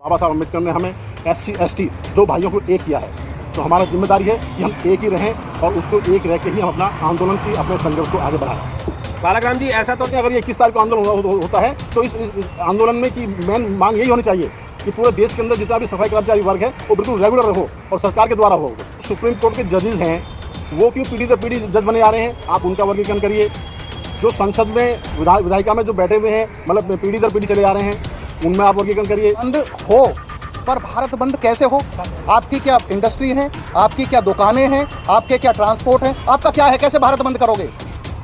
बाबा साहब अम्बेडकर ने हमें SC ST दो भाइयों को एक किया है, तो हमारा जिम्मेदारी है कि हम एक ही रहें और उसको एक रह के ही हम अपना आंदोलन की अपने संघर्ष को आगे बढ़ाएं। बालाग्राम जी, ऐसा तो अगर ये 21 तारीख को आंदोलन होता है तो इस आंदोलन में की मेन मांग यही होनी चाहिए कि पूरे देश के अंदर जितना भी सफाई कर्मचारी वर्ग है वो बिल्कुल रेगुलर हो और सरकार के द्वारा हो। सुप्रीम कोर्ट के जजेस हैं वो क्यों पीढ़ी दर पीढ़ी जज बने आ रहे हैं, आप उनका वर्गीकरण करिए। जो संसद में विधायिका में जो बैठे हुए हैं, मतलब पीढ़ी दर पीढ़ी चले आ रहे हैं, उनमें आप वर्गीकरण करिए। बंद हो, पर भारत बंद कैसे हो? आपकी क्या इंडस्ट्री है, आपकी क्या दुकानें हैं, आपके क्या ट्रांसपोर्ट है, आपका क्या है? कैसे भारत बंद करोगे?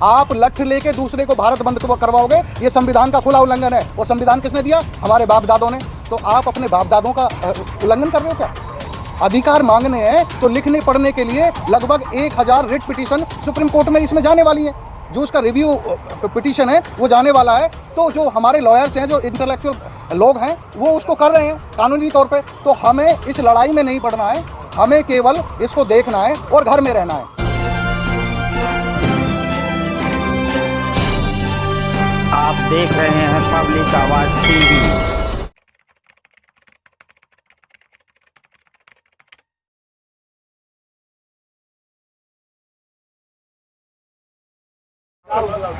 आप लठ लेके दूसरे को भारत बंद करवाओगे? ये संविधान का खुला उल्लंघन है। और संविधान किसने दिया? हमारे बाप दादों ने। तो आप अपने बाप दादों का उल्लंघन कर रहे हो क्या? अधिकार मांगने हैं तो लिखने पढ़ने के लिए लगभग 1000 रिट पिटीशन सुप्रीम कोर्ट में इसमें जाने वाली है। जो उसका रिव्यू पिटीशन है वो जाने वाला है। तो जो हमारे लॉयर्स हैं, जो इंटेलेक्चुअल लोग हैं, वो उसको कर रहे हैं कानूनी तौर पे। तो हमें इस लड़ाई में नहीं पड़ना है, हमें केवल इसको देखना है और घर में रहना है। आप देख रहे हैं पब्लिक आवाज टीवी।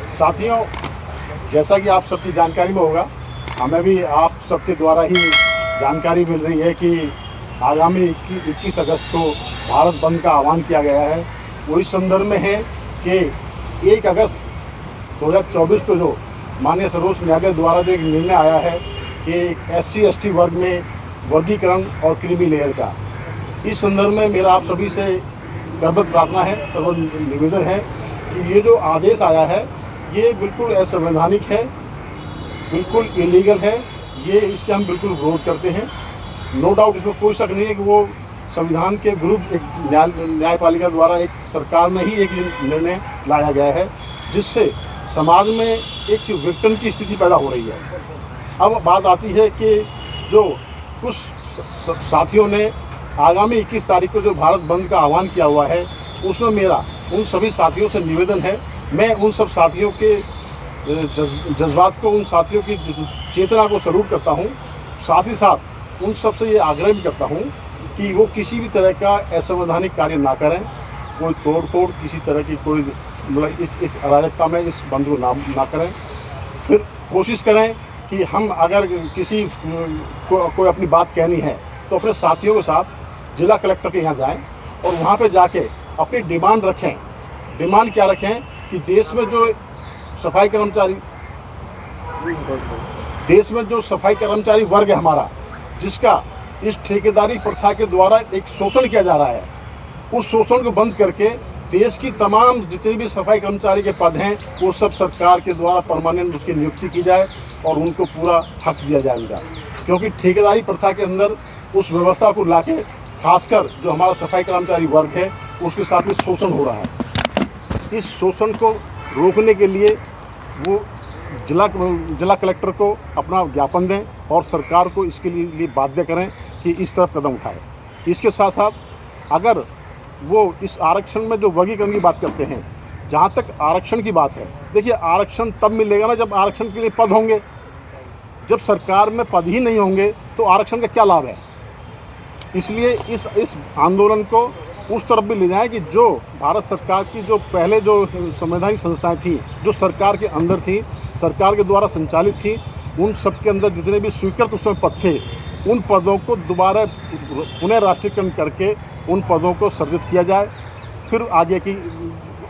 साथियों, जैसा कि आप सबकी जानकारी में होगा, हमें भी आप सबके द्वारा ही जानकारी मिल रही है कि आगामी 21 अगस्त को भारत बंद का आह्वान किया गया है। वो इस संदर्भ में है कि 1 अगस्त 2024 को जो माननीय सर्वोच्च न्यायालय द्वारा जो एक निर्णय आया है कि SC ST वर्ग में वर्गीकरण और क्रीमी लेयर का, इस संदर्भ में मेरा आप सभी से करबद्ध प्रार्थना है, करबद्ध निवेदन है कि ये जो आदेश आया है ये बिल्कुल असंवैधानिक है, बिल्कुल इलीगल है। ये इसके हम बिल्कुल विरोध करते हैं। नो डाउट, इसमें कोई शक नहीं है कि वो संविधान के विरुद्ध एक न्यायपालिका द्वारा एक सरकार में ही एक निर्णय लाया गया है जिससे समाज में एक विघटन की स्थिति पैदा हो रही है। अब बात आती है कि जो कुछ साथियों ने आगामी 21 तारीख को जो भारत बंद का आह्वान किया हुआ है, उसमें मेरा उन सभी साथियों से निवेदन है, मैं उन सब साथियों के जज्बात को, उन साथियों की चेतना को सल्यूट करता हूं। साथ ही साथ उन सब से ये आग्रह भी करता हूं कि वो किसी भी तरह का असंवैधानिक कार्य ना करें, कोई तोड़ फोड़, किसी तरह की कोई मतलब इस एक अराजकता में इस बंद को ना करें। फिर कोशिश करें कि हम अगर किसी को कोई अपनी बात कहनी है तो अपने साथियों के साथ जिला कलेक्टर के यहाँ जाएँ और वहाँ पर जाके अपनी डिमांड रखें। डिमांड क्या रखें कि देश में जो सफाई कर्मचारी वर्ग है हमारा, जिसका इस ठेकेदारी प्रथा के द्वारा एक शोषण किया जा रहा है, उस शोषण को बंद करके देश की तमाम जितने भी सफाई कर्मचारी के पद हैं वो सब सरकार के द्वारा परमानेंट उसकी नियुक्ति की जाए और उनको पूरा हक दिया जाए उनका। क्योंकि ठेकेदारी प्रथा के अंदर उस व्यवस्था को लाके खासकर जो हमारा सफाई कर्मचारी वर्ग है उसके साथ में शोषण हो रहा है। इस शोषण को रोकने के लिए वो जिला कलेक्टर को अपना ज्ञापन दें और सरकार को इसके लिए बाध्य करें कि इस तरफ कदम उठाए। इसके साथ साथ अगर वो इस आरक्षण में जो वर्गीकरण की बात करते हैं, जहाँ तक आरक्षण की बात है, देखिए आरक्षण तब मिलेगा ना जब आरक्षण के लिए पद होंगे। जब सरकार में पद ही नहीं होंगे तो आरक्षण का क्या लाभ है? इसलिए इस आंदोलन को उस तरफ भी ले जाएं कि जो भारत सरकार की जो पहले जो संवैधानिक संस्थाएं थी, जो सरकार के अंदर थी, सरकार के द्वारा संचालित थी, उन सब के अंदर जितने भी स्वीकृत उसमें पद थे, उन पदों को दोबारा पुनः राष्ट्रीयकरण करके उन पदों को सर्जित किया जाए। फिर आगे की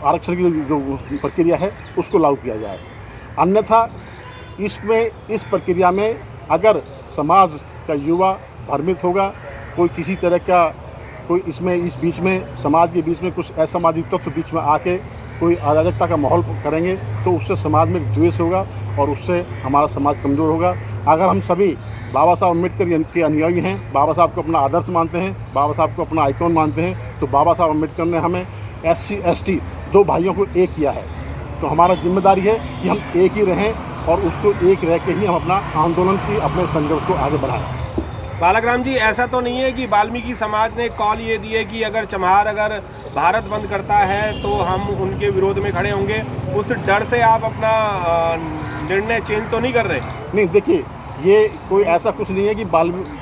आरक्षण की जो प्रक्रिया है उसको लागू किया जाए। अन्यथा इस प्रक्रिया में अगर समाज का युवा भ्रमित होगा, कोई किसी तरह का कोई इस बीच में समाज के बीच में कुछ असामाजिक तत्व बीच में आके कोई अराजकता का माहौल करेंगे तो उससे समाज में द्वेष होगा और उससे हमारा समाज कमज़ोर होगा। अगर हम सभी बाबा साहब अम्बेडकर के अनुयायी हैं, बाबा साहब को अपना आदर्श मानते हैं, बाबा साहब को अपना आइकॉन मानते हैं, तो बाबा साहब अम्बेडकर ने हमें SC ST दो भाइयों को एक किया है, तो हमारा जिम्मेदारी है कि हम एक ही रहें और उसको एक रह के ही हम अपना आंदोलन की अपने संघर्ष को आगे बढ़ाएं। बालाग्राम जी, ऐसा तो नहीं है कि वाल्मीकि समाज ने कॉल ये दी है कि अगर चमार अगर भारत बंद करता है तो हम उनके विरोध में खड़े होंगे? उस डर से आप अपना निर्णय चेंज तो नहीं कर रहे? नहीं, देखिए ये कोई ऐसा कुछ नहीं है कि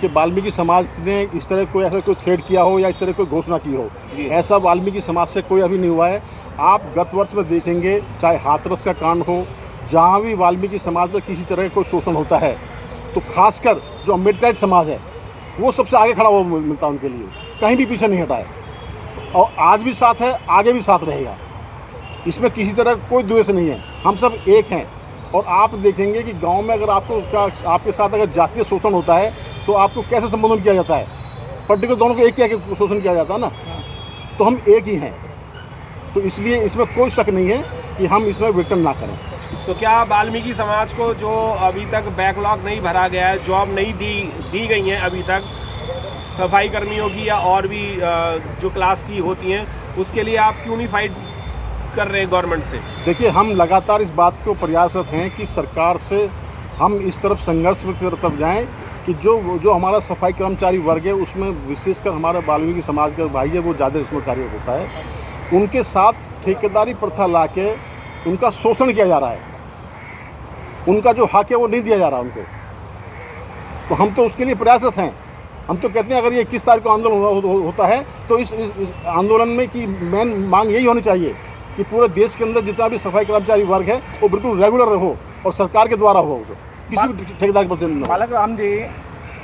वाल्मीकि समाज ने इस तरह कोई ऐसा कोई थ्रेड किया हो या इस तरह कोई घोषणा की हो। ऐसा वाल्मीकि समाज से कोई अभी नहीं हुआ है। आप गत वर्ष में देखेंगे, चाहे हाथरस का कांड हो, जहाँ भी वाल्मीकि समाज में किसी तरह का कोई शोषण होता है तो खासकर जो अम्बेडकराइट समाज है वो सबसे आगे खड़ा हुआ मिलता है उनके लिए, कहीं भी पीछे नहीं हटा है और आज भी साथ है, आगे भी साथ रहेगा। इसमें किसी तरह कोई द्वेष नहीं है, हम सब एक हैं। और आप देखेंगे कि गांव में अगर आपके साथ अगर जातीय शोषण होता है तो आपको कैसे संबोधन किया जाता है, पर्टिकुलर दोनों को एक किया के शोषण किया जाता है ना, तो हम एक ही हैं। तो इसलिए इसमें कोई शक नहीं है कि हम इसमें विघटन ना करें। तो क्या वाल्मीकि समाज को जो अभी तक बैकलॉग नहीं भरा गया है, जॉब नहीं दी गई हैं अभी तक सफाई कर्मियों की या और भी जो क्लास की होती हैं, उसके लिए आप क्यों नहीं फाइट कर रहे हैं गवर्नमेंट से? देखिए, हम लगातार इस बात को प्रयासरत हैं कि सरकार से हम इस तरफ संघर्ष में तरफ जाएं कि जो हमारा सफाई कर्मचारी वर्ग है उसमें विशेषकर हमारा वाल्मीकि समाज का भाई है वो ज़्यादा इसमें कार्य होता है, उनके साथ ठेकेदारी प्रथा ला के उनका शोषण किया जा रहा है, उनका जो हक है वो नहीं दिया जा रहा उनको। तो हम तो उसके लिए प्रयासरत हैं। हम तो कहते हैं अगर ये 21 तारीख को आंदोलन होता है तो इस आंदोलन में की मेन मांग यही होनी चाहिए कि पूरे देश के अंदर जितना भी सफाई कर्मचारी वर्ग है वो बिल्कुल रेगुलर हो और सरकार के द्वारा हो, किसी भी ठेकेदार पर न हो। बालक राम जी,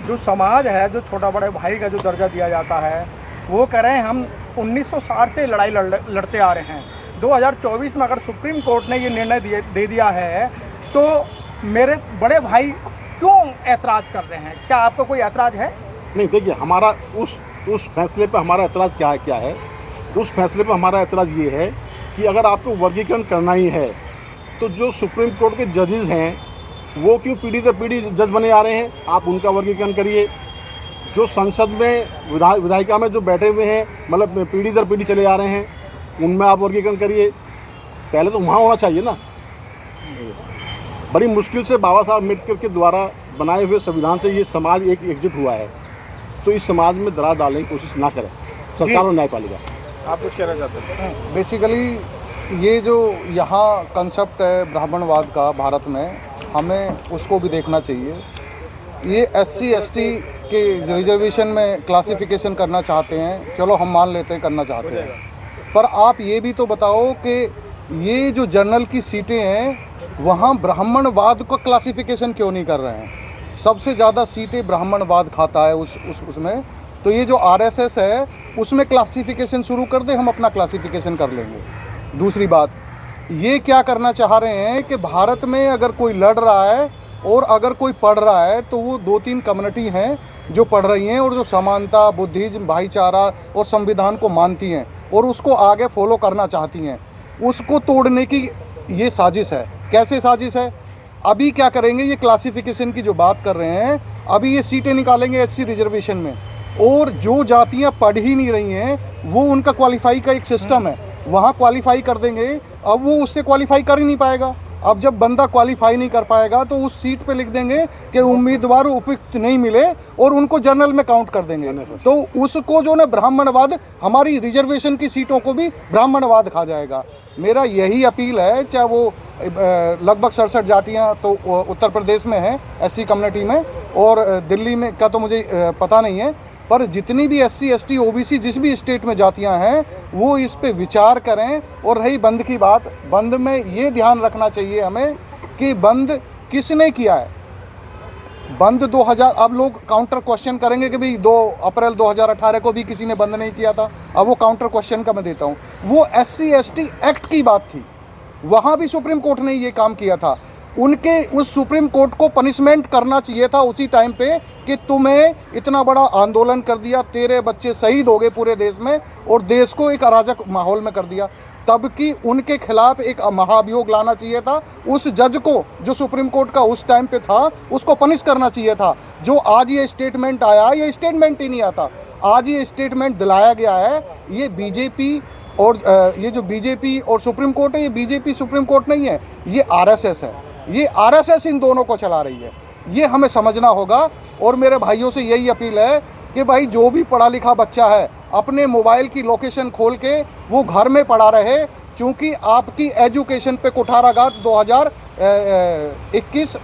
जो समाज है, जो छोटा बड़े भाई का जो दर्जा दिया जाता है, वो कह रहे हैं हम 1960 से लड़ाई लड़ते आ रहे हैं। 2024 में अगर सुप्रीम कोर्ट ने ये निर्णय दे दिया है तो मेरे बड़े भाई क्यों ऐतराज़ कर रहे हैं? क्या आपका कोई ऐतराज़ है? नहीं, देखिए, हमारा उस फैसले पर हमारा ऐतराज़ क्या है। उस फैसले पर हमारा ऐतराज़ ये है कि अगर आपको वर्गीकरण करना ही है तो जो सुप्रीम कोर्ट के जजेस हैं वो क्यों पीढ़ी दर पीढ़ी जज बने आ रहे हैं, आप उनका वर्गीकरण करिए। जो संसद में विधायिका में जो बैठे हुए हैं, मतलब पीढ़ी दर पीढ़ी चले आ रहे हैं, उनमें आप वर्गीकरण करिए। पहले तो वहाँ होना चाहिए ना। बड़ी मुश्किल से बाबा साहब अम्बेडकर के द्वारा बनाए हुए संविधान से ये समाज एकजुट हुआ है, तो इस समाज में दरार डालने की कोशिश ना करें सरकार और न्यायपालिका। आप कुछ कहना चाहते हैं? बेसिकली ये जो यहाँ कंसेप्ट है ब्राह्मणवाद का भारत में, हमें उसको भी देखना चाहिए। ये SC ST के रिजर्वेशन में क्लासिफिकेशन करना चाहते हैं, चलो हम मान लेते हैं करना चाहते हैं, पर आप ये भी तो बताओ कि ये जो जनरल की सीटें हैं वहाँ ब्राह्मणवाद को क्लासिफिकेशन क्यों नहीं कर रहे हैं? सबसे ज़्यादा सीटें ब्राह्मणवाद खाता है उसमें, तो ये जो RSS है उसमें क्लासिफिकेशन शुरू कर दे, हम अपना क्लासिफिकेशन कर लेंगे। दूसरी बात, ये क्या करना चाह रहे हैं कि भारत में अगर कोई लड़ रहा है और अगर कोई पढ़ रहा है तो वो 2-3 कम्युनिटी हैं जो पढ़ रही हैं और जो समानता, बुद्धिज्म, भाईचारा और संविधान को मानती हैं और उसको आगे फॉलो करना चाहती हैं। उसको तोड़ने की ये साजिश है। कैसे साजिश है? अभी क्या करेंगे, ये क्लासिफिकेशन की जो बात कर रहे हैं, अभी ये सीटें निकालेंगे SC रिजर्वेशन में, और जो जातियां पढ़ ही नहीं रही हैं वो उनका क्वालिफाई का एक सिस्टम है, वहाँ क्वालिफाई कर देंगे। अब वो उससे क्वालिफाई कर ही नहीं पाएगा। अब जब बंदा क्वालिफाई नहीं कर पाएगा तो उस सीट पे लिख देंगे कि उम्मीदवार उपयुक्त नहीं मिले और उनको जनरल में काउंट कर देंगे। तो उसको जो ना ब्राह्मणवाद, हमारी रिजर्वेशन की सीटों को भी ब्राह्मणवाद खा जाएगा। मेरा यही अपील है, चाहे वो लगभग 67 जातियाँ तो उत्तर प्रदेश में हैं SC कम्युनिटी में, और दिल्ली में का तो मुझे पता नहीं है, पर जितनी भी SC ST OBC जिस भी स्टेट में जातियां हैं वो इस पे विचार करें। और रही बंद की बात, बंद में ये ध्यान रखना चाहिए हमें कि बंद किसने किया है। बंद 2000, अब लोग काउंटर क्वेश्चन करेंगे कि भाई 2 अप्रैल 2018 को भी किसी ने बंद नहीं किया था। अब वो काउंटर क्वेश्चन का मैं देता हूँ, वो SC ST एक्ट की बात थी, वहाँ भी सुप्रीम कोर्ट ने ये काम किया था। उनके उस सुप्रीम कोर्ट को पनिशमेंट करना चाहिए था उसी टाइम पे कि तुम्हें इतना बड़ा आंदोलन कर दिया, तेरे बच्चे शहीद हो गए पूरे देश में और देश को एक अराजक माहौल में कर दिया, तब कि उनके खिलाफ एक महाभियोग लाना चाहिए था। उस जज को जो सुप्रीम कोर्ट का उस टाइम पे था उसको पनिश करना चाहिए था। जो आज ये स्टेटमेंट आया, ये स्टेटमेंट ही नहीं आता, आज ये स्टेटमेंट दिलाया गया है। ये बीजेपी और ये जो बीजेपी और सुप्रीम कोर्ट है, ये बीजेपी सुप्रीम कोर्ट नहीं है, ये RSS है। ये RSS इन दोनों को चला रही है, ये हमें समझना होगा। और मेरे भाइयों से यही अपील है कि भाई जो भी पढ़ा लिखा बच्चा है अपने मोबाइल की लोकेशन खोल के वो घर में पढ़ा रहे, क्योंकि आपकी एजुकेशन पे कुठाराघात 2021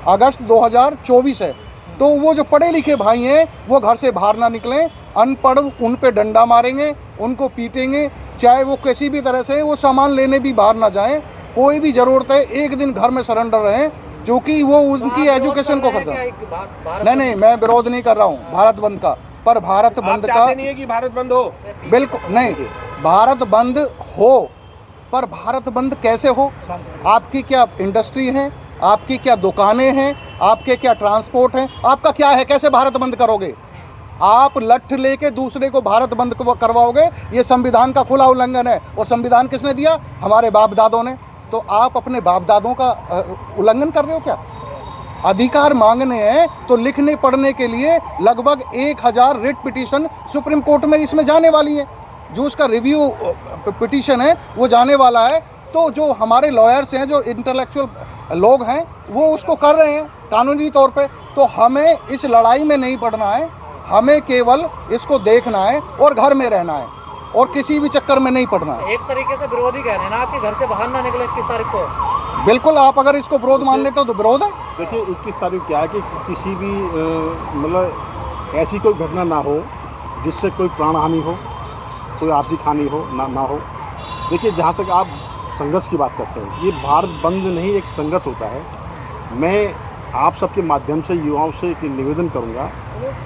अगस्त 2024 है। तो वो जो पढ़े लिखे भाई हैं वो घर से बाहर ना निकलें, अनपढ़ उन पे डंडा मारेंगे, उनको पीटेंगे, चाहे वो किसी भी तरह से वो सामान लेने भी बाहर ना जाएं। कोई भी ज़रूरत है एक दिन घर में सरेंडर रहें, क्योंकि वो उनकी एजुकेशन को करता। नहीं, मैं विरोध नहीं कर रहा हूँ भारत बंद का, पर भारत बंद का नहीं है कि भारत बंद हो। बिल्कुल नहीं, भारत बंद हो, पर भारत बंद कैसे हो? आपकी क्या इंडस्ट्री है, आपकी क्या दुकानें हैं, आपके क्या ट्रांसपोर्ट हैं, आपका क्या है? कैसे भारत बंद करोगे? आप लठ लेके दूसरे को भारत बंद करवाओगे, ये संविधान का खुला उल्लंघन है। और संविधान किसने दिया? हमारे बाप दादों ने। तो आप अपने बाप दादों का उल्लंघन कर रहे हो क्या? अधिकार मांगने हैं तो लिखने पढ़ने के लिए लगभग 1000 रिट पिटीशन सुप्रीम कोर्ट में इसमें जाने वाली है। जो उसका रिव्यू पिटीशन है वो जाने वाला है। तो जो हमारे लॉयर्स हैं, जो इंटेलेक्चुअल लोग हैं, वो उसको कर रहे हैं कानूनी तौर पे। तो हमें इस लड़ाई में नहीं पड़ना है, हमें केवल इसको देखना है और घर में रहना है और किसी भी चक्कर में नहीं पड़ना है। एक तरीके से विरोधी कह रहे हैं ना, आपके घर से बाहर ना निकले 21 तारीख को। बिल्कुल, आप अगर इसको विरोध मान लेते हो तो विरोध है। देखिए 21 तारीख क्या है कि किसी भी मतलब ऐसी कोई घटना ना हो जिससे कोई प्राण हानि हो, कोई आर्थिक हानि हो ना हो। देखिए जहाँ तक आप संघर्ष की बात करते हैं, ये भारत बंद नहीं एक संघर्ष होता है। मैं आप सबके माध्यम से युवाओं से एक निवेदन करूंगा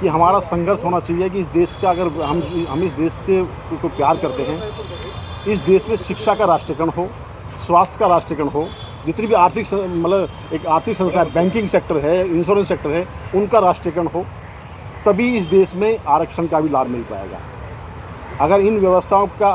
कि हमारा संघर्ष होना चाहिए कि इस देश का, अगर हम इस देश को प्यार करते हैं, इस देश में शिक्षा का राष्ट्रीयकरण हो, स्वास्थ्य का राष्ट्रीयकरण हो, जितनी भी आर्थिक मतलब एक आर्थिक संस्था है, बैंकिंग सेक्टर है, इंश्योरेंस सेक्टर है, उनका राष्ट्रीयकरण हो, तभी इस देश में आरक्षण का भी लाभ मिल पाएगा। अगर इन व्यवस्थाओं का